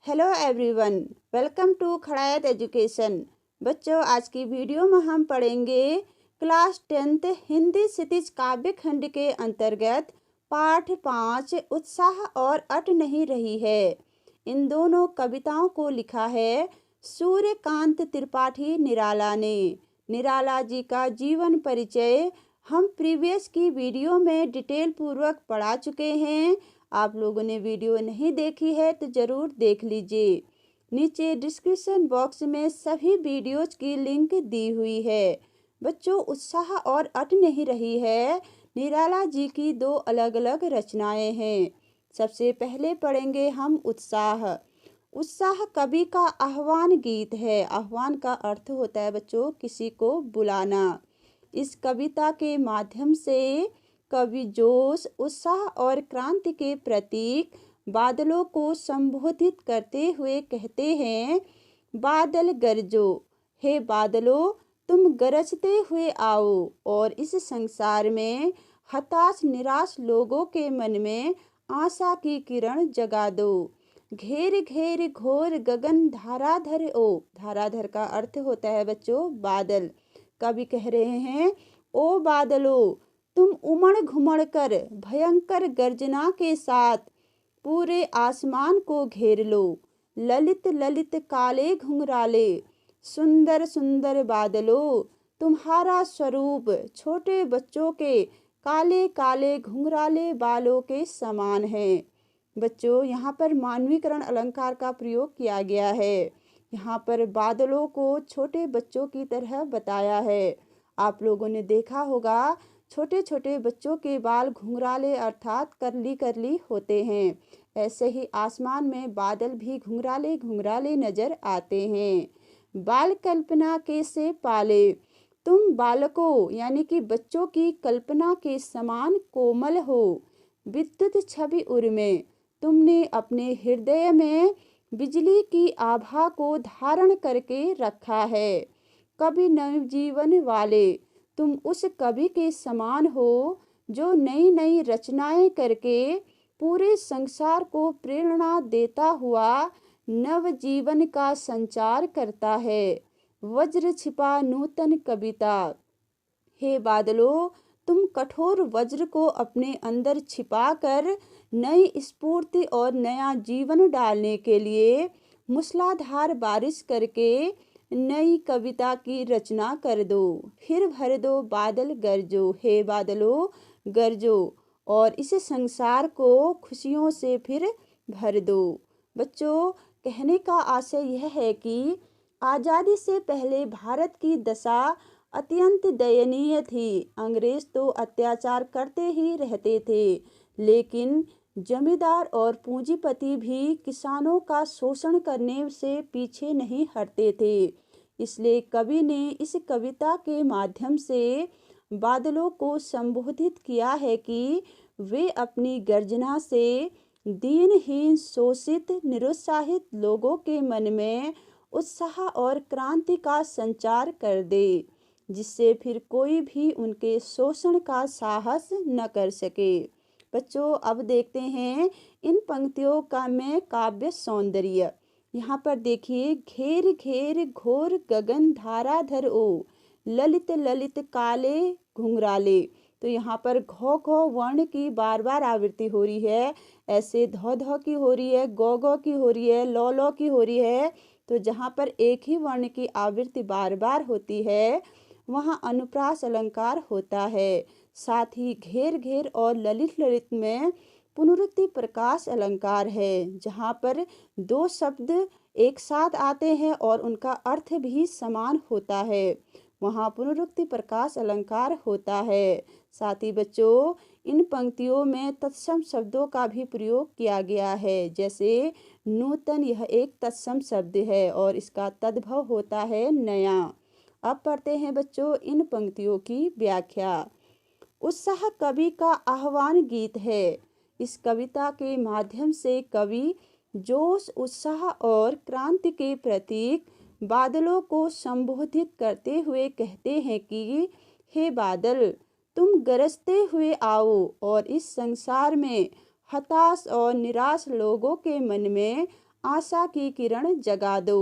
Hello everyone, welcome to Khadayat education. बच्चों, आज की वीडियो में हम पढ़ेंगे क्लास 10th हिंदी क्षितिज काव्य खंड के अंतर्गत पाठ 5 उत्साह और अट नहीं रही है। इन दोनों कविताओं को लिखा है सूर्यकांत त्रिपाठी निराला ने। निराला जी का जीवन परिचय हम प्रीवियस की वीडियो में डिटेल पूर्वक पढ़ा चुके हैं। आप लोगों ने वीडियो नहीं देखी है तो ज़रूर देख लीजिए। नीचे डिस्क्रिप्शन बॉक्स में सभी वीडियोज की लिंक दी हुई है। बच्चों, उत्साह और अट नहीं रही है निराला जी की दो अलग अलग रचनाएं हैं। सबसे पहले पढ़ेंगे हम उत्साह। उत्साह कवि का आह्वान गीत है। आह्वान का अर्थ होता है बच्चों किसी को बुलाना। इस कविता के माध्यम से कवि जोश, उत्साह और क्रांति के प्रतीक बादलों को संबोधित करते हुए कहते हैं, बादल गरजो, हे बादलों तुम गरजते हुए आओ और इस संसार में हताश निराश लोगों के मन में आशा की किरण जगा दो। घेर घेर घोर गगन धाराधर ओ, धाराधर का अर्थ होता है बच्चों बादल। कवि कह रहे हैं, ओ बादलों तुम उमड़ घुमड़ कर भयंकर गर्जना के साथ पूरे आसमान को घेर लो। ललित ललित काले घुंघराले, सुंदर सुंदर बादलों तुम्हारा स्वरूप छोटे बच्चों के काले काले घुंघराले बालों के समान है। बच्चों, यहाँ पर मानवीकरण अलंकार का प्रयोग किया गया है। यहाँ पर बादलों को छोटे बच्चों की तरह बताया है। आप लोगों ने देखा होगा छोटे छोटे बच्चों के बाल घुंघराले अर्थात करली करली होते हैं। ऐसे ही आसमान में बादल भी घुंघराले घुंघराले नजर आते हैं। बाल कल्पना के से पाले, तुम बालकों यानी कि बच्चों की कल्पना के समान कोमल हो। विद्युत छवि उर्मे, तुमने अपने हृदय में बिजली की आभा को धारण करके रखा है। कवि नवजीवन वाले, तुम उस कवि के समान हो जो नई नई रचनाएं करके पूरे संसार को प्रेरणा देता हुआ नवजीवन का संचार करता है। वज्र छिपा नूतन कविता, हे बादलों तुम कठोर वज्र को अपने अंदर छिपाकर नई स्फूर्ति और नया जीवन डालने के लिए मूसलाधार बारिश करके नई कविता की रचना कर दो। फिर भर दो बादल गरजो, हे बादलों गरजो और इस संसार को खुशियों से फिर भर दो। बच्चों, कहने का आशय यह है कि आज़ादी से पहले भारत की दशा अत्यंत दयनीय थी। अंग्रेज तो अत्याचार करते ही रहते थे, लेकिन जमींदार और पूंजीपति भी किसानों का शोषण करने से पीछे नहीं हटते थे। इसलिए कवि ने इस कविता के माध्यम से बादलों को संबोधित किया है कि वे अपनी गर्जना से दीनहीन, शोषित, निरुत्साहित लोगों के मन में उत्साह और क्रांति का संचार कर दे, जिससे फिर कोई भी उनके शोषण का साहस न कर सके। बच्चों, अब देखते हैं इन पंक्तियों का में काव्य सौंदर्य। यहाँ पर देखिए, घेर घेर घोर गगन धाराधर ओ, ललित ललित काले घुंघराले। तो यहाँ पर घो घो वर्ण की बार बार आवृत्ति हो रही है। ऐसे धो धो की हो रही है, गो गो की हो रही है, लो लो की हो रही है। तो जहाँ पर एक ही वर्ण की आवृत्ति बार बार होती है वहाँ अनुप्रास अलंकार होता है। साथ ही घेर घेर और ललित ललित में पुनरुक्ति प्रकाश अलंकार है, जहाँ पर दो शब्द एक साथ आते हैं और उनका अर्थ भी समान होता है, वहाँ पुनरुक्ति प्रकाश अलंकार होता है। साथ ही बच्चों, इन पंक्तियों में तत्सम शब्दों का भी प्रयोग किया गया है। जैसे नूतन, यह एक तत्सम शब्द है और इसका तद्भव होता है नया। अब पढ़ते हैं बच्चों इन पंक्तियों की व्याख्या। उत्साह कवि का आह्वान गीत है। इस कविता के माध्यम से कवि जोश, उत्साह और क्रांति के प्रतीक बादलों को संबोधित करते हुए कहते हैं कि हे बादल तुम गरजते हुए आओ और इस संसार में हताश और निराश लोगों के मन में आशा की किरण जगा दो।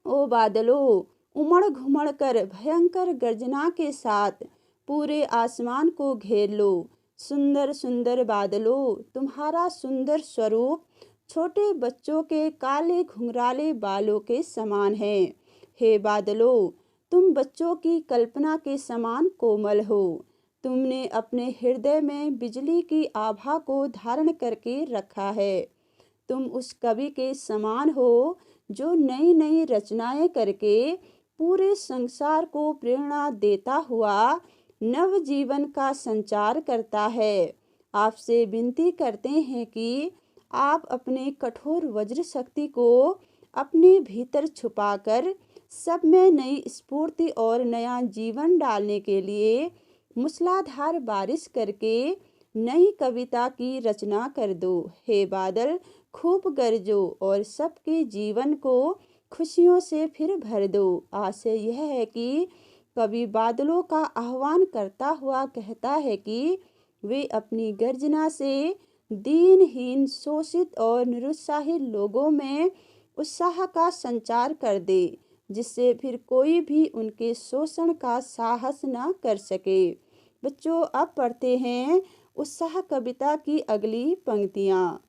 ओ बादलों, उमड़ घुमड़ कर भयंकर गर्जना के साथ पूरे आसमान को घेर लो। सुंदर सुंदर बादलों, तुम्हारा सुंदर स्वरूप छोटे बच्चों के काले घुंघराले बालों के समान है। हे बादलों, तुम बच्चों की कल्पना के समान कोमल हो। तुमने अपने हृदय में बिजली की आभा को धारण करके रखा है। तुम उस कवि के समान हो जो नई नई रचनाएं करके पूरे संसार को प्रेरणा देता हुआ नव जीवन का संचार करता है। आपसे विनती करते हैं कि आप अपने कठोर वज्र शक्ति को अपने भीतर छुपाकर सब में नई स्फूर्ति और नया जीवन डालने के लिए मूसलाधार बारिश करके नई कविता की रचना कर दो। हे बादल, खूब गरजो और सबके जीवन को खुशियों से फिर भर दो। आशय यह है कि कवि बादलों का आह्वान करता हुआ कहता है कि वे अपनी गर्जना से दीनहीन, शोषित और निरुत्साहित लोगों में उत्साह का संचार कर दे, जिससे फिर कोई भी उनके शोषण का साहस न कर सके। बच्चों, अब पढ़ते हैं उत्साह कविता की अगली पंक्तियाँ।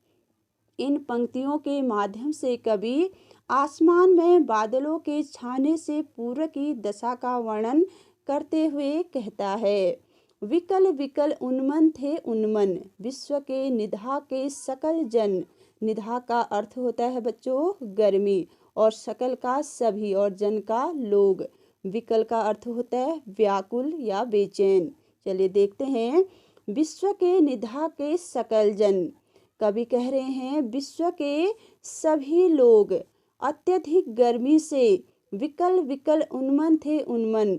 इन पंक्तियों के माध्यम से कवि आसमान में बादलों के छाने से पूर्व की दशा का वर्णन करते हुए कहता है। विकल विकल उन्मन थे उन्मन, विश्व के निधा के सकल जन। निधा का अर्थ होता है बच्चों गर्मी, और सकल का सभी, और जन का लोग। विकल का अर्थ होता है व्याकुल या बेचैन। चलिए देखते हैं। विश्व के निधा के सकल जन, कवि कह रहे हैं विश्व के सभी लोग अत्यधिक गर्मी से विकल विकल उन्मन थे उन्मन,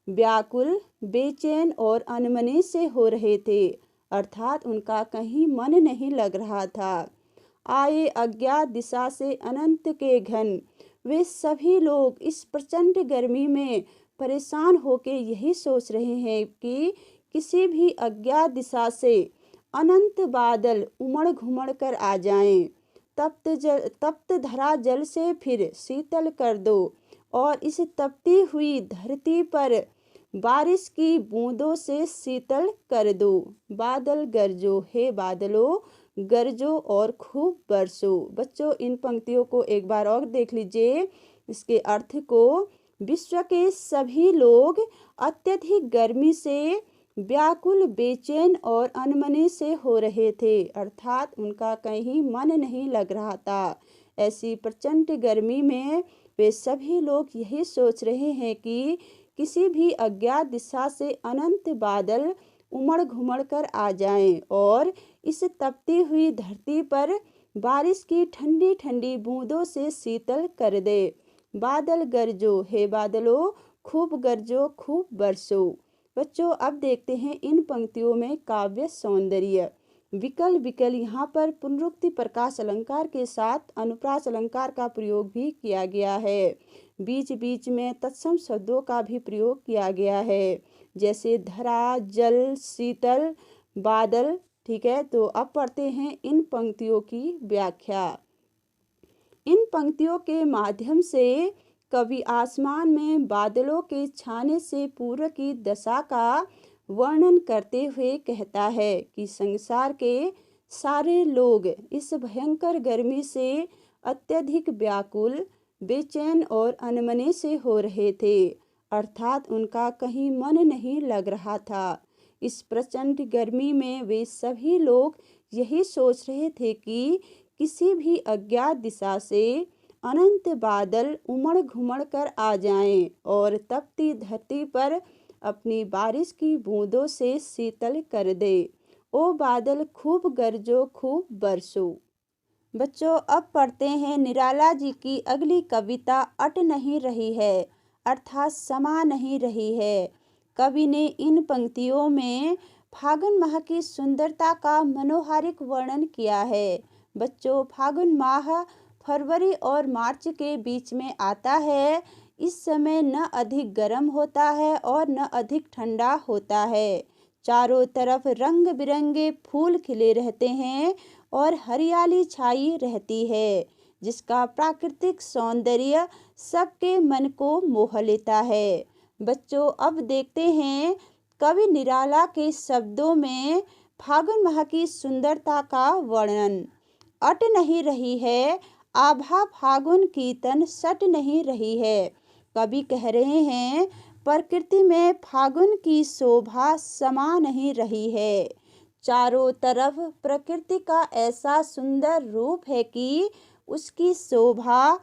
व्याकुल, बेचैन और अनमने से हो रहे थे, अर्थात उनका कहीं मन नहीं लग रहा था। आए अज्ञात दिशा से अनंत के घन, वे सभी लोग इस प्रचंड गर्मी में परेशान होकर यही सोच रहे हैं कि किसी भी अज्ञात दिशा से अनंत बादल उमड़ घुमड़ कर आ जाएं। तप्त धरा जल से फिर शीतल कर दो और इस तपती हुई धरती पर बारिश की बूंदों से शीतल कर दो। बादल गरजो, हे बादलों गरजो और खूब बरसो। बच्चों, इन पंक्तियों को एक बार और देख लीजिए, इसके अर्थ को। विश्व के सभी लोग अत्यधिक गर्मी से व्याकुल, बेचैन और अनमने से हो रहे थे, अर्थात उनका कहीं मन नहीं लग रहा था। ऐसी प्रचंड गर्मी में वे सभी लोग यही सोच रहे हैं कि किसी भी अज्ञात दिशा से अनंत बादल उमड़ घुमड़ कर आ जाएं और इस तपती हुई धरती पर बारिश की ठंडी ठंडी बूंदों से शीतल कर दे। बादल गरजो, हे बादलों खूब गरजो, खूब बरसो। बच्चों, अब देखते हैं इन पंक्तियों में काव्य सौंदर्य। विकल विकल, यहाँ पर पुनरुक्ति प्रकाश अलंकार के साथ अनुप्रास अलंकार का प्रयोग भी किया गया है। बीच बीच में तत्सम शब्दों का भी प्रयोग किया गया है, जैसे धरा, जल, शीतल, बादल। ठीक है, तो अब पढ़ते हैं इन पंक्तियों की व्याख्या। इन पंक्तियों के माध्यम से कवि आसमान में बादलों के छाने से पूर्व की दशा का वर्णन करते हुए कहता है कि संसार के सारे लोग इस भयंकर गर्मी से अत्यधिक व्याकुल, बेचैन और अनमने से हो रहे थे, अर्थात उनका कहीं मन नहीं लग रहा था। इस प्रचंड गर्मी में वे सभी लोग यही सोच रहे थे कि किसी भी अज्ञात दिशा से अनंत बादल उमड़ घुमड़ कर आ जाएं और तपती धरती पर अपनी बारिश की बूंदों से शीतल कर दे। ओ बादल खूब गरजो, खूब बरसो। बच्चों, अब पढ़ते हैं निराला जी की अगली कविता अट नहीं रही है, अर्थात समा नहीं रही है। कवि ने इन पंक्तियों में फागुन माह की सुंदरता का मनोहारिक वर्णन किया है। बच्चों, फागुन माह फरवरी और मार्च के बीच में आता है। इस समय न अधिक गर्म होता है और न अधिक ठंडा होता है। चारों तरफ रंग बिरंगे फूल खिले रहते हैं और हरियाली छाई रहती है। जिसका प्राकृतिक सौंदर्य सबके मन को मोह लेता है। बच्चों, अब देखते हैं कवि निराला के शब्दों में फागुन माह की सुंदरता का वर्णन। अट नहीं रही है आभा फागुन की तन सट नहीं रही है। कवि कह रहे हैं प्रकृति में फागुन की शोभा समा नहीं रही है। चारों तरफ प्रकृति का ऐसा सुंदर रूप है कि उसकी शोभा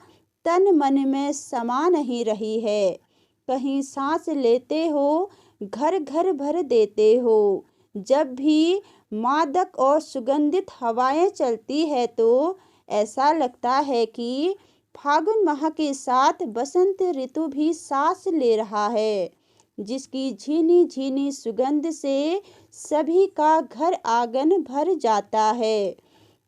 तन मन में समा नहीं रही है। कहीं सांस लेते हो घर घर भर देते हो। जब भी मादक और सुगंधित हवाएं चलती है तो ऐसा लगता है कि फागुन माह के साथ बसंत ऋतु भी सांस ले रहा है, जिसकी झीनी झीनी सुगंध से सभी का घर आंगन भर जाता है।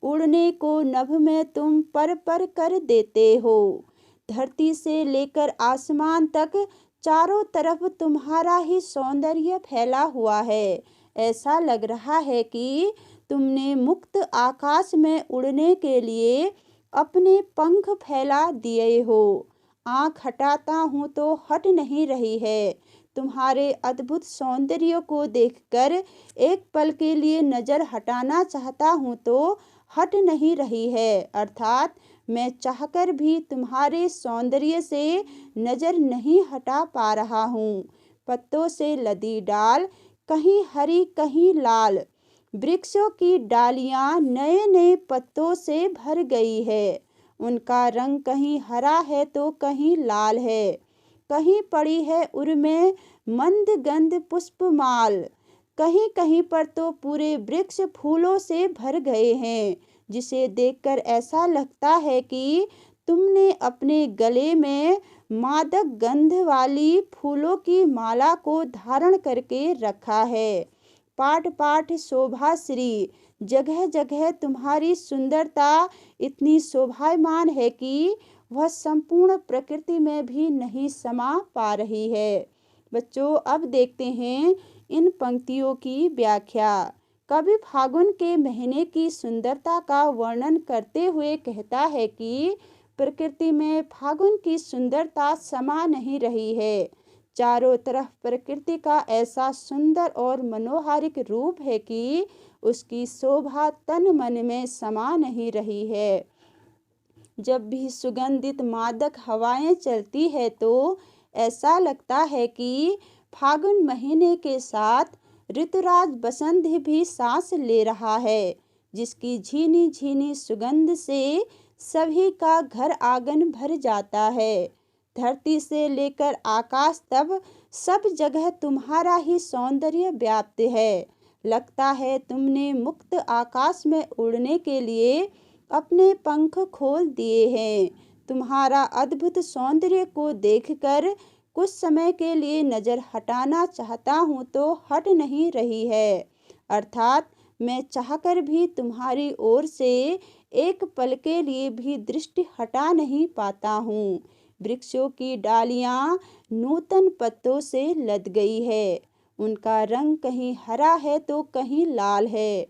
उड़ने को नभ में तुम पर पर कर देते हो। धरती से लेकर आसमान तक चारों तरफ तुम्हारा ही सौंदर्य फैला हुआ है। ऐसा लग रहा है कि तुमने मुक्त आकाश में उड़ने के लिए अपने पंख फैला दिए हो। आँख हटाता हूँ तो हट नहीं रही है। तुम्हारे अद्भुत सौंदर्य को देखकर एक पल के लिए नज़र हटाना चाहता हूँ तो हट नहीं रही है। अर्थात मैं चाहकर भी तुम्हारे सौंदर्य से नज़र नहीं हटा पा रहा हूँ। पत्तों से लदी डाल कहीं हरी कहीं लाल, वृक्षों की डालियाँ नए नए पत्तों से भर गई है। उनका रंग कहीं हरा है तो कहीं लाल है। कहीं पड़ी है उर्मे मंद गंध पुष्पमाल। कहीं कहीं पर तो पूरे वृक्ष फूलों से भर गए हैं, जिसे देखकर ऐसा लगता है कि तुमने अपने गले में मादक गंध वाली फूलों की माला को धारण करके रखा है। पाट पाट शोभा श्री, जगह जगह तुम्हारी सुंदरता इतनी शोभायमान है कि वह संपूर्ण प्रकृति में भी नहीं समा पा रही है। बच्चों, अब देखते हैं इन पंक्तियों की व्याख्या। कवि फागुन के महीने की सुंदरता का वर्णन करते हुए कहता है कि प्रकृति में फागुन की सुंदरता समा नहीं रही है। चारों तरफ प्रकृति का ऐसा सुंदर और मनोहारिक रूप है कि उसकी शोभा तन मन में समा नहीं रही है। जब भी सुगंधित मादक हवाएं चलती है तो ऐसा लगता है कि फागुन महीने के साथ ऋतुराज बसंत भी सांस ले रहा है, जिसकी झीनी झीनी सुगंध से सभी का घर आंगन भर जाता है। धरती से लेकर आकाश तक सब जगह तुम्हारा ही सौंदर्य व्याप्त है। लगता है तुमने मुक्त आकाश में उड़ने के लिए अपने पंख खोल दिए हैं। तुम्हारा अद्भुत सौंदर्य को देखकर कुछ समय के लिए नज़र हटाना चाहता हूँ तो हट नहीं रही है। अर्थात मैं चाहकर भी तुम्हारी ओर से एक पल के लिए भी दृष्टि हटा नहीं पाता हूँ। वृक्षों की डालियाँ नूतन पत्तों से लद गई है। उनका रंग कहीं हरा है तो कहीं लाल है।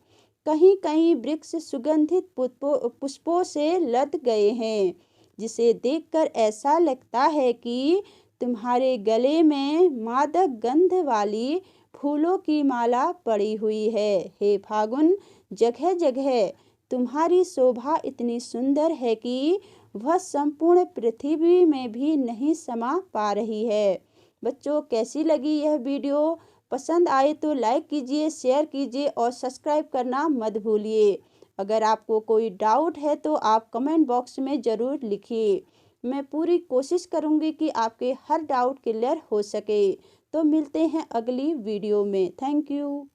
कहीं कहीं वृक्ष सुगंधित पुष्पों से लद गए हैं, जिसे देखकर ऐसा लगता है कि तुम्हारे गले में मादक गंध वाली फूलों की माला पड़ी हुई है। हे फागुन, जगह जगह तुम्हारी शोभा इतनी सुंदर है कि वह संपूर्ण पृथ्वी में भी नहीं समा पा रही है। बच्चों, कैसी लगी यह वीडियो? पसंद आए तो लाइक कीजिए, शेयर कीजिए और सब्सक्राइब करना मत भूलिए। अगर आपको कोई डाउट है तो आप कमेंट बॉक्स में ज़रूर लिखिए। मैं पूरी कोशिश करूंगी कि आपके हर डाउट क्लियर हो सके। तो मिलते हैं अगली वीडियो में। Thank you.